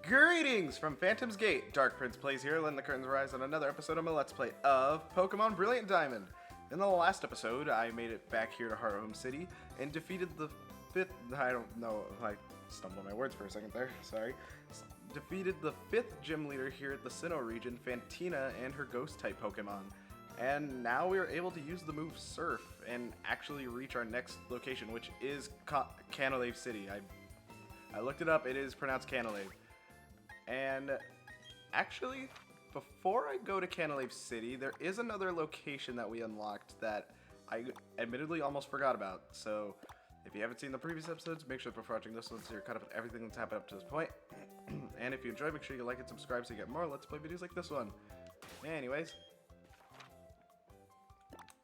Greetings from Phantom's Gate. Dark Prince plays here, letting the curtains rise on another episode of my Let's Play of Pokémon Brilliant Diamond. In the last episode, I made it back here to Home City and defeated the fifth... I don't know, I stumbled on my words for a second there, sorry. Defeated the fifth gym leader here at the Sinnoh region, Fantina, and her Ghost-type Pokemon. And now we are able to use the move Surf and actually reach our next location, which is Canalave City. I looked it up, it is pronounced Canalave. And actually, before I go to Canalave City, there is another location that we unlocked that I admittedly almost forgot about. So, if you haven't seen the previous episodes, make sure before watching this one so you're caught up with everything that's happened up to this point. And if you enjoy, make sure you like and subscribe so you get more Let's Play videos like this one. Anyways,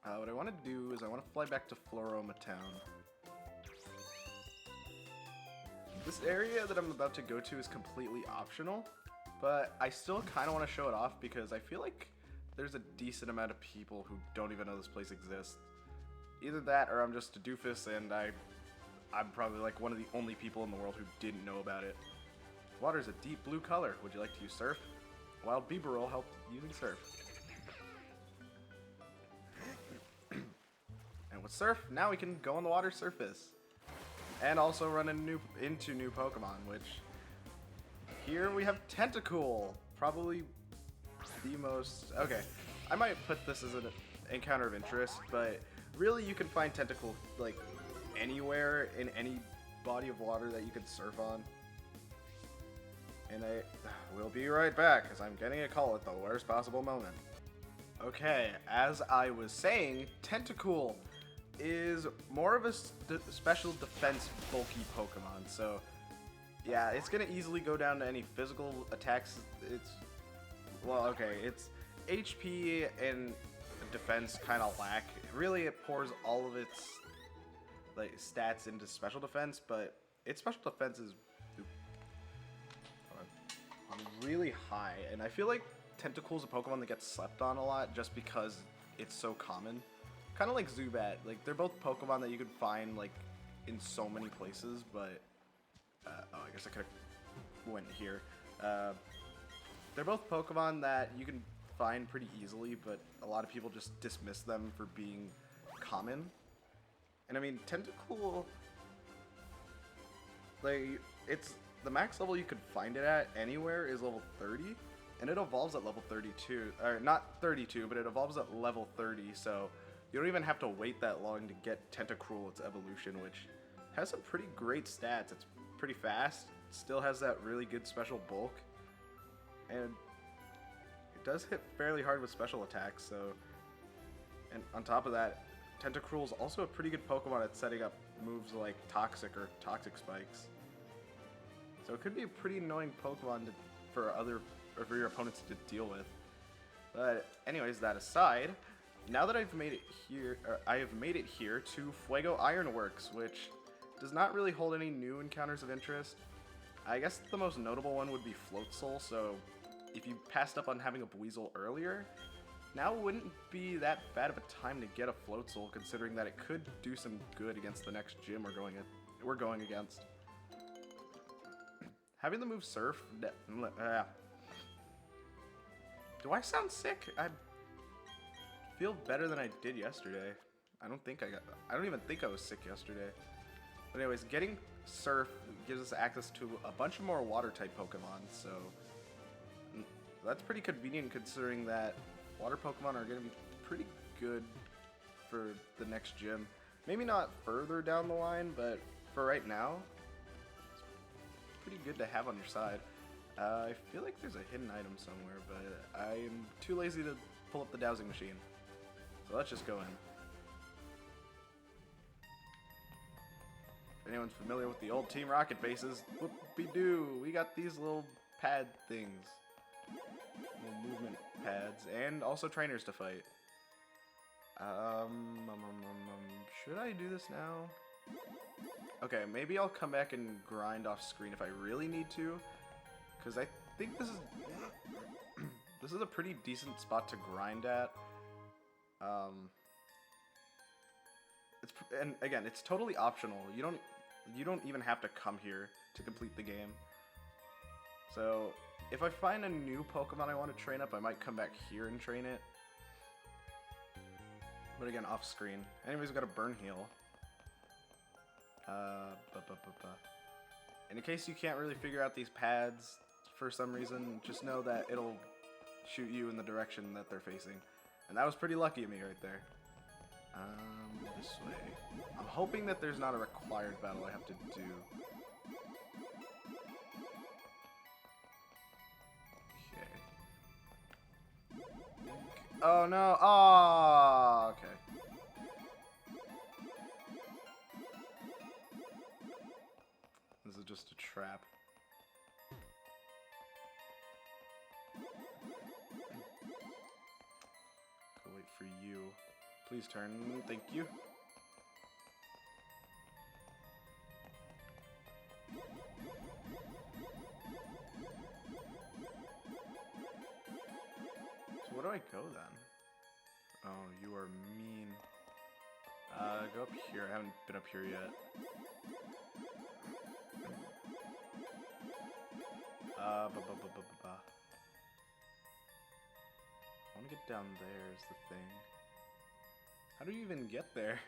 what I want to do is I want to fly back to Floroma Town. This area that I'm about to go to is completely optional, but I still kind of want to show it off because I feel like there's a decent amount of people who don't even know this place exists. Either that or I'm just a doofus and I'm probably like one of the only people in the world who didn't know about it. Water's a deep blue color. Would you like to use Surf? Wild Bibarel helped using Surf. And with Surf, now we can go on the water surface. And also run into new Pokemon, which here we have Tentacool, probably the most, okay, I might put this as an encounter of interest, but really you can find Tentacool like anywhere in any body of water that you can surf on. And I will be right back because I'm getting a call at the worst possible moment. Okay, as I was saying, Tentacool is more of a special defense bulky Pokemon, so yeah, it's gonna easily go down to any physical attacks. It's HP and defense kind of lack. Really, it pours all of its like stats into special defense, but its special defense is really high, and I feel like Tentacool is a Pokemon that gets slept on a lot just because it's so common. Kind of like Zubat, like they're both Pokemon that you could find like in so many places, but oh, I guess I could have went here. They're both Pokemon that you can find pretty easily, but a lot of people just dismiss them for being common. And I mean, Tentacool, like it's the max level you could find it at anywhere is level 30, and it evolves at level 32, or not 32, but it evolves at level 30, so you don't even have to wait that long to get Tentacruel its evolution, which has some pretty great stats. It's pretty fast, still has that really good special bulk, and it does hit fairly hard with special attacks, so... And on top of that, Tentacruel is also a pretty good Pokemon at setting up moves like Toxic or Toxic Spikes. So it could be a pretty annoying Pokemon for your opponents to deal with. But anyways, that aside, now that I've made it here, to Fuego Ironworks, which does not really hold any new encounters of interest. I guess the most notable one would be Floatzel, so if you passed up on having a Buizel earlier, now wouldn't be that bad of a time to get a Floatzel, considering that it could do some good against the next gym we're going against. Having the move Surf, do I sound sick? I feel better than I did yesterday. I don't even think I was sick yesterday. But anyways, getting Surf gives us access to a bunch of more water-type Pokemon, so that's pretty convenient considering that water Pokemon are going to be pretty good for the next gym. Maybe not further down the line, but for right now, it's pretty good to have on your side. I feel like there's a hidden item somewhere, but I'm too lazy to pull up the dowsing machine. So let's just go in. If anyone's familiar with the old Team Rocket bases, whoop-de-doo, we got these little pad things. Little movement pads, and also trainers to fight. Should I do this now? Okay, maybe I'll come back and grind off screen if I really need to, because I think this is a pretty decent spot to grind at. And again, it's totally optional. You don't even have to come here to complete the game. So if I find a new Pokemon I want to train up, I might come back here and train it. But again, off screen. Anyways, we got a Burn Heal. And in case you can't really figure out these pads for some reason, just know that it'll shoot you in the direction that they're facing. And that was pretty lucky of me right there. This way. I'm hoping that there's not a required battle I have to do. Okay. Oh no! Oh, okay. This is just a trap. Go wait for you. Please turn. Thank you. So where do I go then? Oh, you are mean. Go up here. I haven't been up here yet. I want to get down there is the thing. How do you even get there?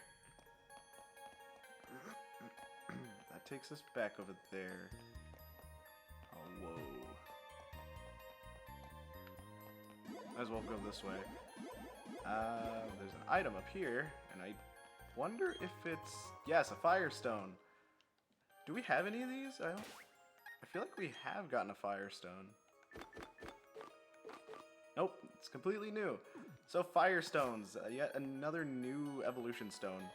That takes us back over there. Oh, whoa. Might as well go this way. There's an item up here, and I wonder if it's... Yes, a Firestone. Do we have any of these? I feel like we have gotten a Firestone. Nope, it's completely new. So Firestones, yet another new evolution stone.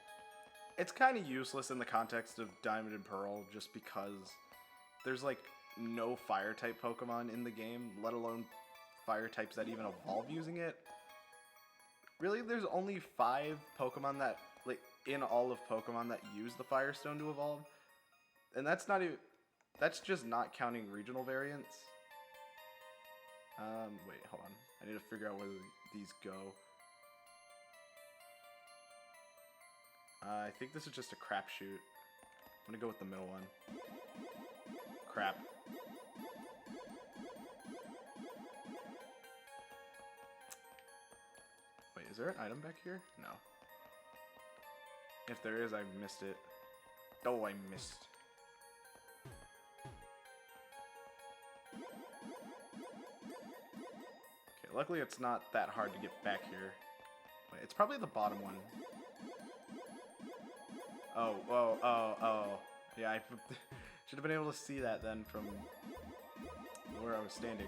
It's kind of useless in the context of Diamond and Pearl, just because there's like no fire type Pokemon in the game, let alone fire types that even evolve using it. Really, there's only 5 Pokemon that, like, in all of Pokemon that use the Firestone to evolve, and that's not even. That's just not counting regional variants. Wait, hold on. I need to figure out where these go. I think this is just a crapshoot. I'm gonna go with the middle one. Crap. Wait, is there an item back here? No. If there is, I missed it. Oh, I missed. Luckily, it's not that hard to get back here. Wait, it's probably the bottom one. Oh. Yeah, I should have been able to see that then from where I was standing.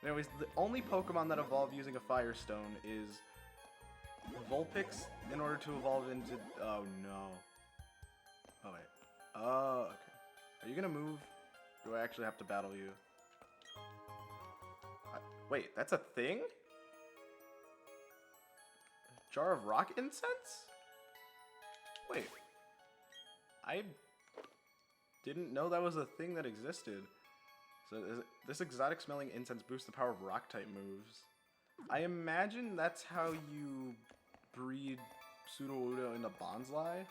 Anyways, the only Pokemon that evolve using a Firestone is Vulpix in order to evolve into... Oh, no. Oh, wait. Oh, okay. Are you going to move? Do I actually have to battle you? Wait, that's a thing? Jar of rock incense? Wait. I didn't know that was a thing that existed. So this exotic smelling incense boosts the power of rock type moves. I imagine that's how you breed Sudowoodo into Bonsly.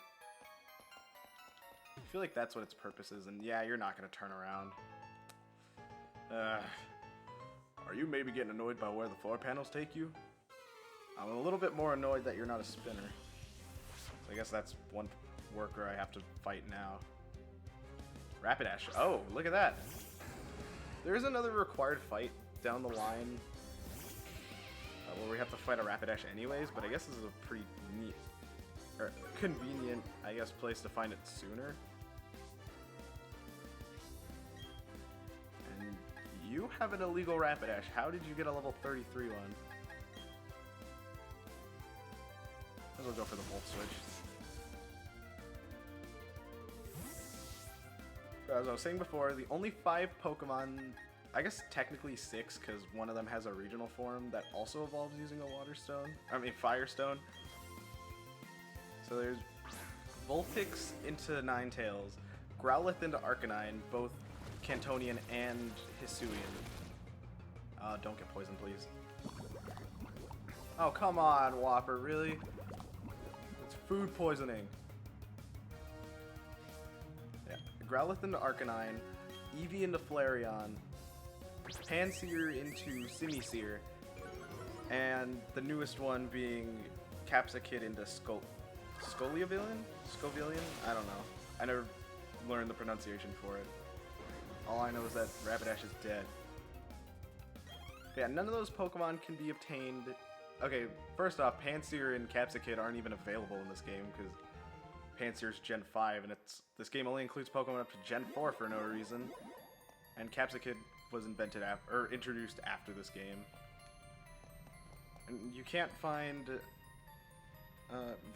I feel like that's what its purpose is, and yeah, you're not going to turn around. Are you maybe getting annoyed by where the floor panels take you? I'm a little bit more annoyed that you're not a spinner. So I guess that's one worker I have to fight now. Rapidash. Oh, look at that. There is another required fight down the line where we have to fight a Rapidash anyways, but I guess this is a pretty neat, or convenient, I guess, place to find it sooner. And you have an illegal Rapidash. How did you get a level 33 one? I'll go for the Volt Switch. As I was saying before, the only 5 Pokemon, I guess technically 6, because one of them has a regional form that also evolves using a Firestone. So there's Vulpix into Ninetales, Growlithe into Arcanine, both Cantonian and Hisuian. Don't get poisoned, please. Oh, come on, Whopper, really? It's food poisoning. Yeah, Growlithe into Arcanine, Eevee into Flareon, Pansear into Simisear, and the newest one being Capsakid into Scoliavillian? I don't know. I never learned the pronunciation for it. All I know is that Rapidash is dead. But yeah, none of those Pokemon can be obtained. Okay, first off, Pansear and Capsakid aren't even available in this game because Pansear's Gen 5, and this game only includes Pokemon up to Gen 4 for no reason. And Capsakid was introduced after this game. And you can't find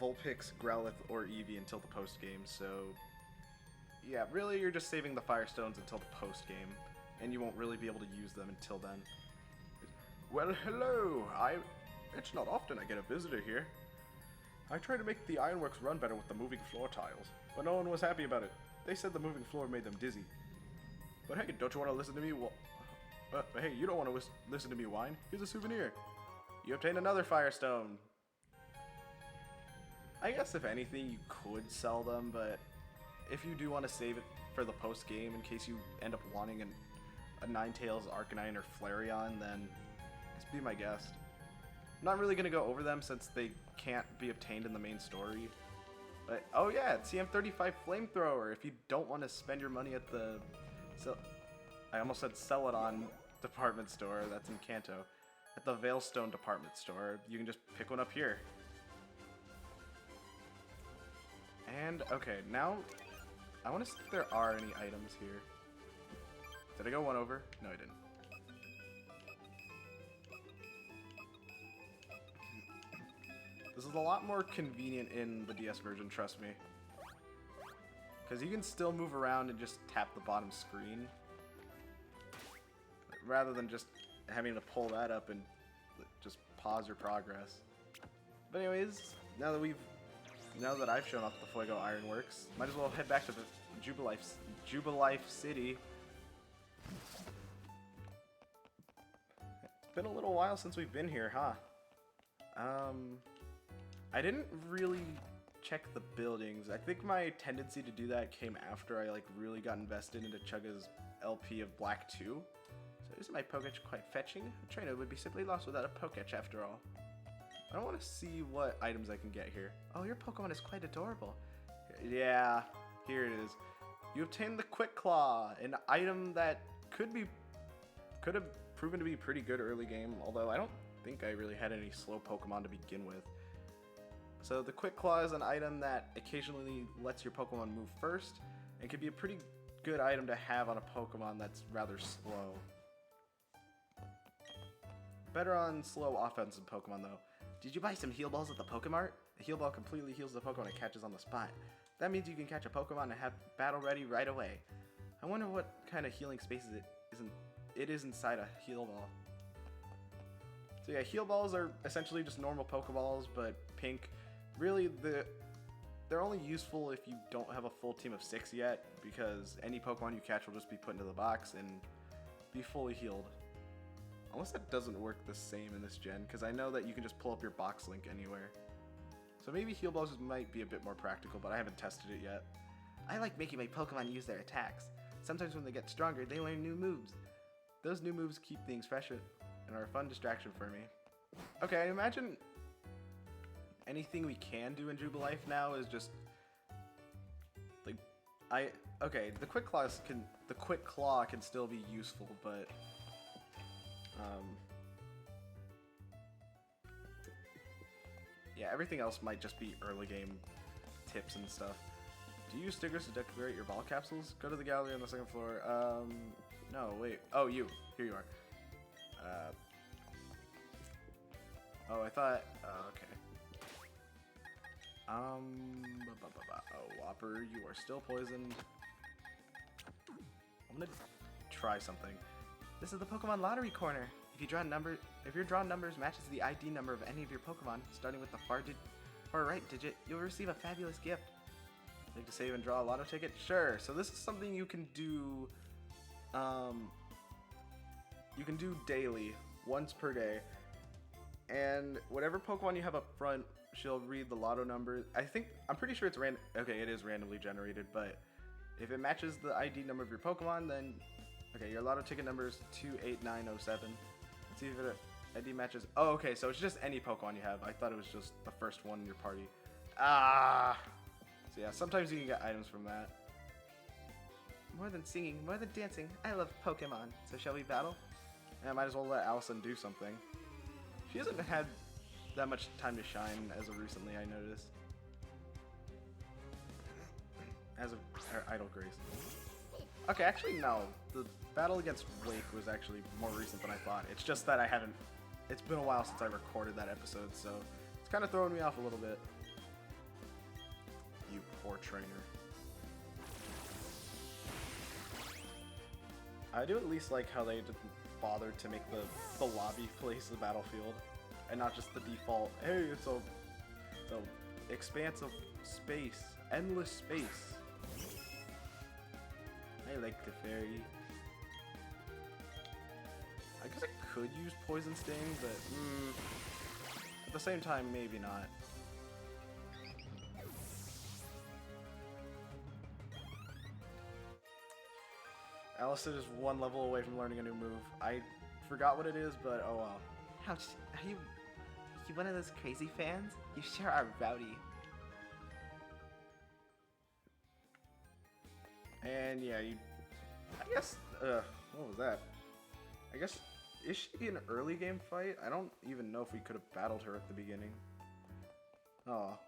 Vulpix, Growlithe, or Eevee until the post-game, so yeah, really you're just saving the Firestones until the post-game, and you won't really be able to use them until then. Well, hello! It's not often I get a visitor here. I tried to make the Ironworks run better with the moving floor tiles, but no one was happy about it. They said the moving floor made them dizzy. But hey, don't you want to listen to me? Hey, you don't want to listen to me whine? Here's a souvenir. You obtained another Firestone. I guess if anything, you could sell them, but if you do want to save it for the post-game in case you end up wanting a Ninetales, Arcanine, or Flareon, then just be my guest. I'm not really going to go over them since they can't be obtained in the main story. But, oh yeah, CM35 Flamethrower, if you don't want to spend your money at the... I almost said Celadon department store, that's in Kanto. At the Veilstone department store, you can just pick one up here. And, okay, now, I want to see if there are any items here. Did I go one over? No, I didn't. This is a lot more convenient in the DS version, trust me. Because you can still move around and just tap the bottom screen. Rather than just having to pull that up and just pause your progress. But anyways, now that I've shown off the Fuego Ironworks, might as well head back to the Jubilife City. It's been a little while since we've been here, huh? I didn't really check the buildings. I think my tendency to do that came after I really got invested into Chugga's LP of Black 2. So isn't my Poketch quite fetching? A trainer would be simply lost without a Poketch after all. I want to see what items I can get here. Oh, your Pokemon is quite adorable. Yeah, here it is. You obtained the Quick Claw, an item that could have proven to be pretty good early game, although I don't think I really had any slow Pokemon to begin with. So the Quick Claw is an item that occasionally lets your Pokemon move first, and can be a pretty good item to have on a Pokemon that's rather slow. Better on slow offensive Pokemon though. Did you buy some heal balls at the Pokemart? A heal ball completely heals the Pokemon it catches on the spot. That means you can catch a Pokemon and have battle ready right away. I wonder what kind of healing spaces it is inside a heal ball. So yeah, heal balls are essentially just normal Pokeballs, but pink. Really, they're only useful if you don't have a full team of 6 yet, because any Pokemon you catch will just be put into the box and be fully healed. Unless that doesn't work the same in this gen, because I know that you can just pull up your box link anywhere. So maybe heal balls might be a bit more practical, but I haven't tested it yet. I like making my Pokemon use their attacks. Sometimes when they get stronger, they learn new moves. Those new moves keep things fresh and are a fun distraction for me. Okay, I imagine anything we can do in Jubilife now is just okay, the Quick Claw can still be useful, but yeah, everything else might just be early game tips and stuff. Do you use stickers to decorate your ball capsules? Go to the gallery on the second floor. No, wait. Oh, you. Here you are. Oh, I thought. Okay. Oh, Whopper, you are still poisoned. I'm gonna try something. This is the Pokemon Lottery Corner. If your drawn numbers matches the ID number of any of your Pokemon, starting with the far right digit, you'll receive a fabulous gift. Like to save and draw a lotto ticket? Sure. So this is something you can do. You can do daily, once per day, and whatever Pokemon you have up front, she'll read the lotto number. I'm pretty sure it's random. Okay, it is randomly generated, but if it matches the ID number of your Pokemon, then Okay, your lotto ticket number is 28907. Let's see if it ID matches. Oh, okay, so it's just any Pokemon you have. I thought it was just the first one in your party. Ah! So yeah, sometimes you can get items from that. More than singing, more than dancing, I love Pokemon. So shall we battle? Yeah, I might as well let Allison do something. She hasn't had that much time to shine as of recently, I noticed. As of her Idol Grace. Okay, actually no. The battle against Wake was actually more recent than I thought. It's just that I haven't... It's been a while since I recorded that episode, so it's kind of throwing me off a little bit. You poor trainer. I do at least like how they didn't bother to make the lobby place the battlefield, and not just the default, hey, it's a expanse of space, endless space. I like the fairy. I guess I could use Poison Sting, but at the same time, maybe not. Allison is one level away from learning a new move. I forgot what it is, but oh well. Ouch, are you one of those crazy fans? You sure are rowdy. And yeah, I guess, what was that? I guess, is she an early game fight? I don't even know if we could have battled her at the beginning. Oh.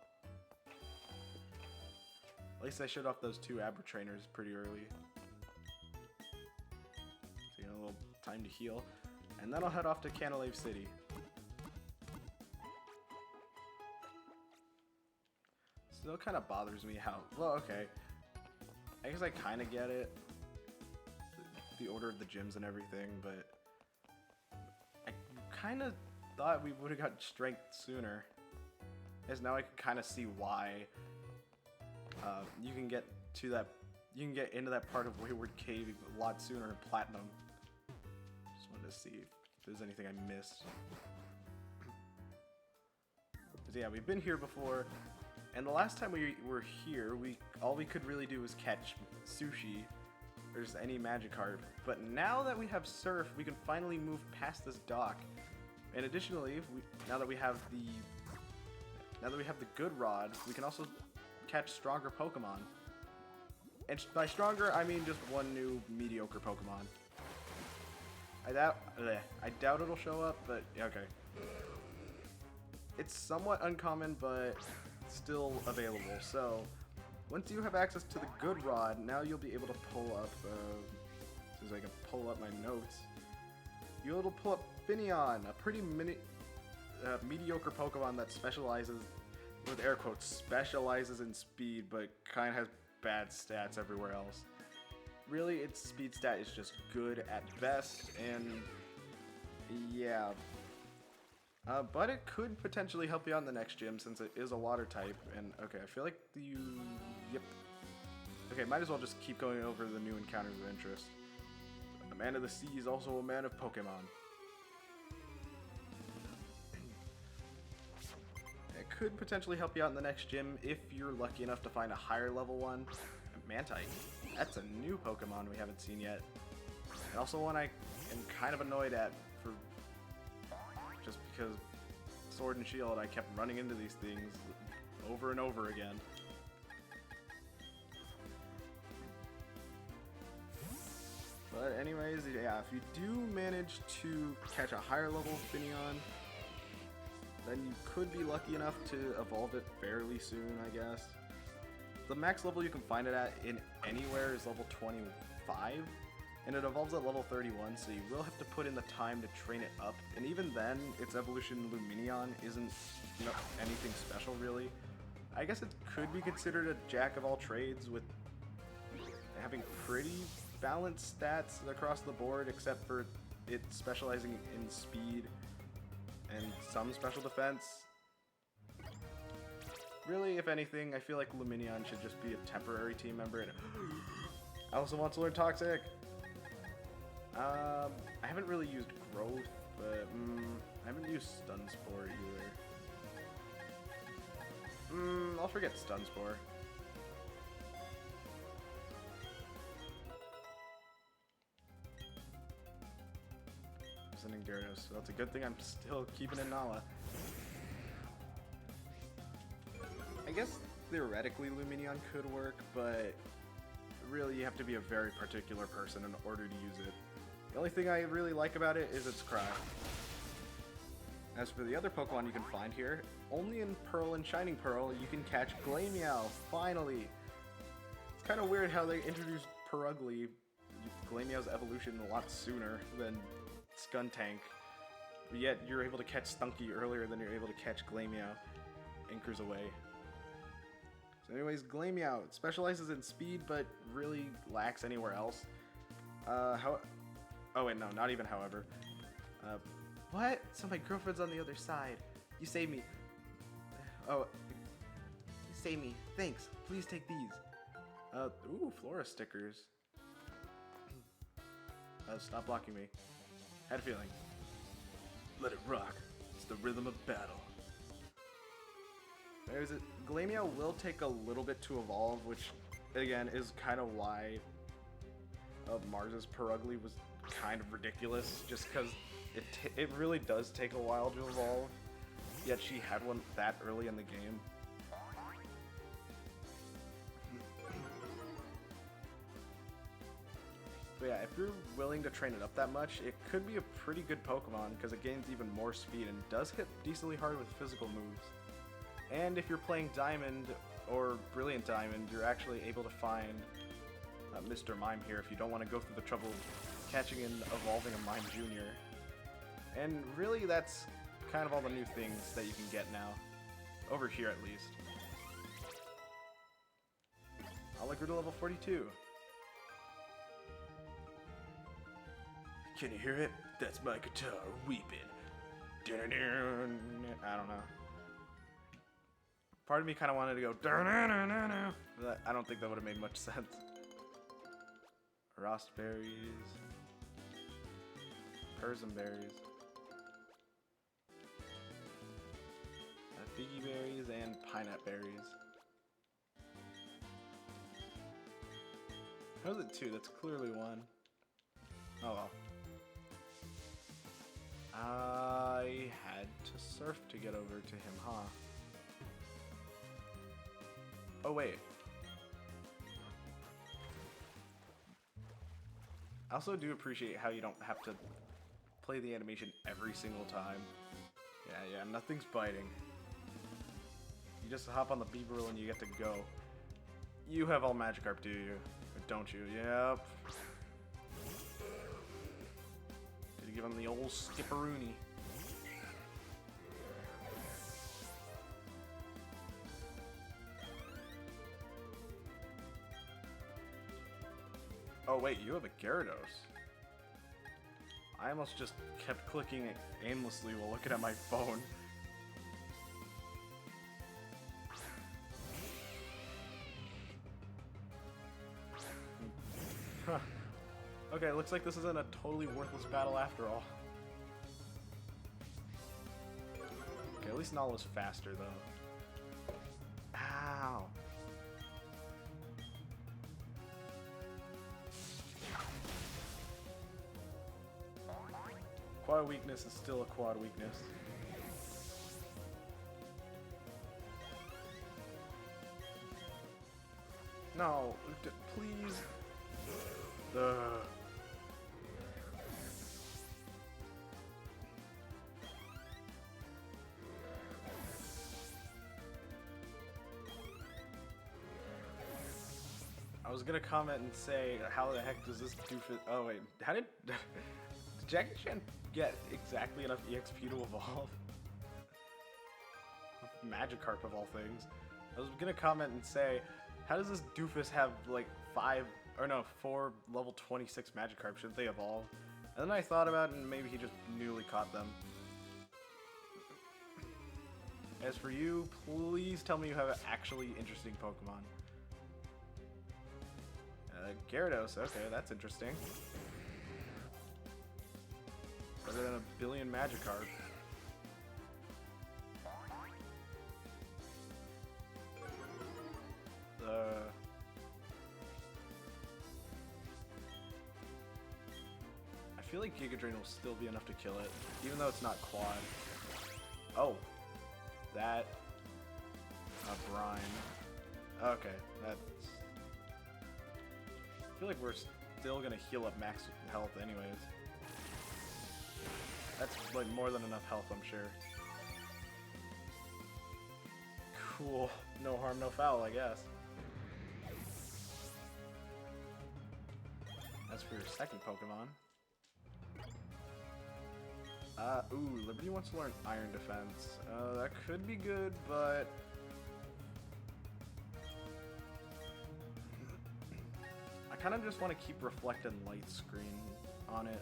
At least I showed off those two Abra trainers pretty early. So you know, a little time to heal. And then I'll head off to Canalave City. Still kind of bothers me how, well, okay. I guess I kind of get it. The order of the gyms and everything, but I kind of thought we would have got strength sooner. As now I can kind of see why you can get to that, you can get into that part of Wayward Cave a lot sooner in Platinum. Just wanted to see if there's anything I missed. Because yeah, we've been here before, and the last time we were here, all we could really do was catch Sushi, or just any Magikarp. But now that we have Surf, we can finally move past this dock. And additionally, now that we have the Good Rod, we can also catch stronger Pokemon. And by stronger, I mean just one new mediocre Pokemon. I doubt it'll show up, but okay. It's somewhat uncommon, but still available. So once you have access to the Good Rod, now you'll be able to pull up, as soon as I can pull up my notes, you'll be able to pull up Finneon, a pretty mediocre Pokemon that specializes, with air quotes, specializes in speed, but kind of has bad stats everywhere else. Really, its speed stat is just good at best, and yeah. But it could potentially help you out in the next gym since it is a water type, and okay, I feel like yep. Okay, might as well just keep going over the new encounters of interest. The man of the sea is also a man of Pokemon. It could potentially help you out in the next gym if you're lucky enough to find a higher level one. Mantike. That's a new Pokemon we haven't seen yet. And also one I am kind of annoyed at for just because Sword and Shield, I kept running into these things over and over again. But anyways, yeah, if you do manage to catch a higher level Finneon, then you could be lucky enough to evolve it fairly soon, I guess. The max level you can find it at in anywhere is level 25, and it evolves at level 31, so you will have to put in the time to train it up, and even then, its evolution Lumineon isn't anything special really. I guess it could be considered a jack of all trades with having pretty balanced stats across the board, except for it specializing in speed and some special defense. Really, if anything, I feel like Lumineon should just be a temporary team member. And I also want to learn Toxic. I haven't really used Growth, but I haven't used Stun Spore either. I'll forget Stun Spore. sending Gyarados, so that's a good thing I'm still keeping in Nala. I guess theoretically Lumineon could work, but really you have to be a very particular person in order to use it. The only thing I really like about it is its cry. As for the other Pokemon you can find here, only in Pearl and Shining Pearl you can catch Glameow, finally! It's kind of weird how they introduced Perugly, Glameow's evolution, a lot sooner than Skuntank, but yet you're able to catch Stunky earlier than you're able to catch Glameow. Anchors away. So anyways, Glameow specializes in speed, but really lacks anywhere else. Oh wait, no, not even however. What? So my girlfriend's on the other side. You saved me. Oh, you saved me. Thanks. Please take these. Ooh, Flora stickers. Stop blocking me. Had a feeling. Let it rock. It's the rhythm of battle. There's it. Glameow will take a little bit to evolve, which again is kind of why Mars's Perugly was kind of ridiculous, just because it really does take a while to evolve. Yet she had one that early in the game. But yeah, if you're willing to train it up that much, it could be a pretty good Pokemon because it gains even more speed and does hit decently hard with physical moves. And if you're playing Diamond or Brilliant Diamond, you're actually able to find Mr. Mime here if you don't want to go through the trouble of catching and evolving a Mime Jr. And really, that's kind of all the new things that you can get now. Over here, at least. I'll grew to level 42. Can you hear it? That's my guitar weeping. I don't know. Part of me kind of wanted to go, but I don't think that would have made much sense. Frost berries, Persian berries, figgy berries, and pineapple berries. How is it 2? That's clearly 1. Oh well. I had to surf to get over to him, huh? Oh wait. I also do appreciate how you don't have to play the animation every single time. Yeah, nothing's biting. You just hop on the Beaveril and you get to go. You have all Magikarp, do you? Or don't you? Yep. Did you give him the old skipperoonie? Oh wait, you have a Gyarados. I almost just kept clicking it aimlessly while looking at my phone. Huh. Okay, looks like this isn't a totally worthless battle after all. Okay, at least Nala's faster though. Ow! Quad weakness is still a quad weakness. No, please. I was gonna comment and say, how the heck does this doofus? Oh wait, how did Jackie Chan get exactly enough EXP to evolve? Magikarp of all things. I was gonna comment and say, how does this doofus have like 4 level 26 Magikarp? Shouldn't they evolve? And then I thought about it and maybe he just newly caught them. As for you, please tell me you have an actually interesting Pokemon. Gyarados, okay, that's interesting. Better than a billion Magikarp. I feel like Giga Drain will still be enough to kill it, even though it's not quad. Oh, that brine. Okay, that's. I feel like we're still gonna heal up max health anyways. That's like more than enough health, I'm sure. Cool. No harm, no foul, I guess. As for your second Pokemon. Ooh, Liberty wants to learn Iron Defense. That could be good, but... I kind of just want to keep Reflect and Light Screen on it.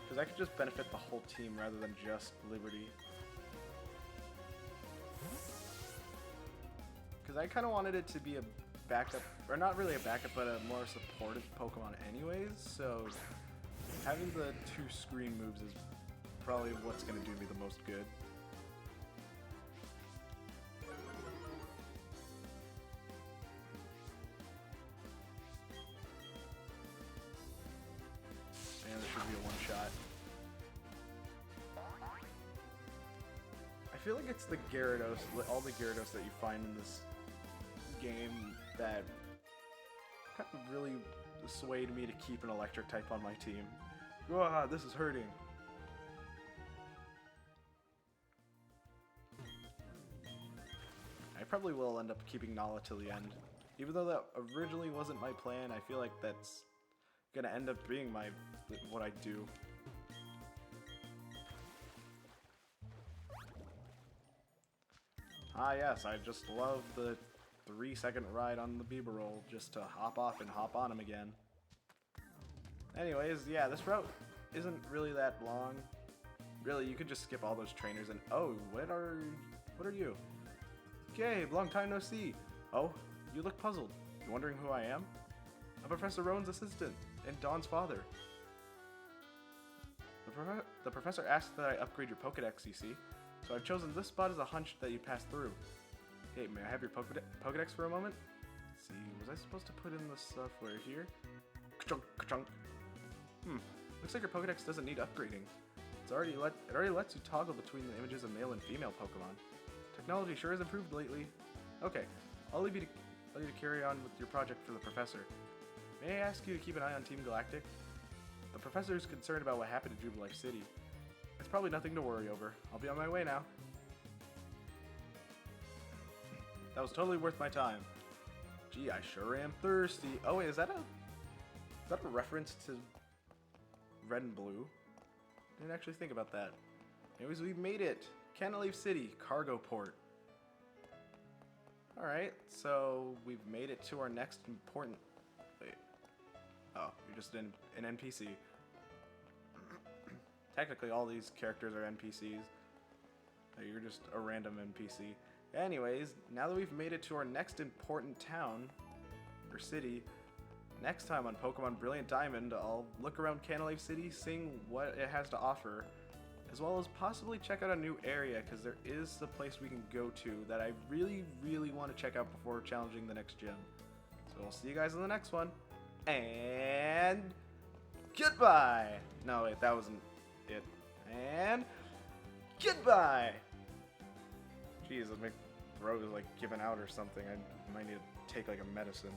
Because that could just benefit the whole team rather than just Liberty. Because I kind of wanted it to be a backup, or not really a backup, but a more supportive Pokemon anyways, so having the 2 screen moves is probably what's going to do me the most good. And this should be a one-shot. I feel like it's the Gyarados, all the Gyarados that you find in this game that kind of really swayed me to keep an electric type on my team. Ah, this is hurting. I probably will end up keeping Nala till the end. Even though that originally wasn't my plan, I feel like that's gonna end up being what I do. Ah yes, I just love the 3-second ride on the Bieberroll just to hop off and hop on him again. Anyways, yeah, this route isn't really that long. Really, you could just skip all those trainers and oh, what are you? Gabe, long time no see. Oh, you look puzzled. You wondering who I am? I'm Professor Rowan's assistant and Dawn's father. The professor asked that I upgrade your Pokédex, you see. So I've chosen this spot as a hunch that you pass through. Hey, may I have your Pokédex for a moment? Let's see, was I supposed to put in the software here? Ka-chunk, ka-chunk. Looks like your Pokédex doesn't need upgrading. It already lets you toggle between the images of male and female Pokemon. Technology sure has improved lately. Okay, I'll leave you to carry on with your project for the professor. May I ask you to keep an eye on Team Galactic? The professor is concerned about what happened to Jubilife City. It's probably nothing to worry over. I'll be on my way now. That was totally worth my time. Gee, I sure am thirsty. Oh wait, is that a reference to Red and Blue? I didn't actually think about that. Anyways, we've made it. Cantilever City, cargo port. Alright, so we've made it to our next important... Wait. Oh, you're just an NPC. Technically, all these characters are NPCs. You're just a random NPC. Anyways, now that we've made it to our next important town, or city, next time on Pokemon Brilliant Diamond, I'll look around Cantilever City, seeing what it has to offer, as well as possibly check out a new area, because there is a place we can go to that I really, really want to check out before challenging the next gym. So I'll see you guys in the next one, and goodbye! No, wait, that wasn't it. And goodbye! Jeez, my throat is like giving out or something. I might need to take like a medicine.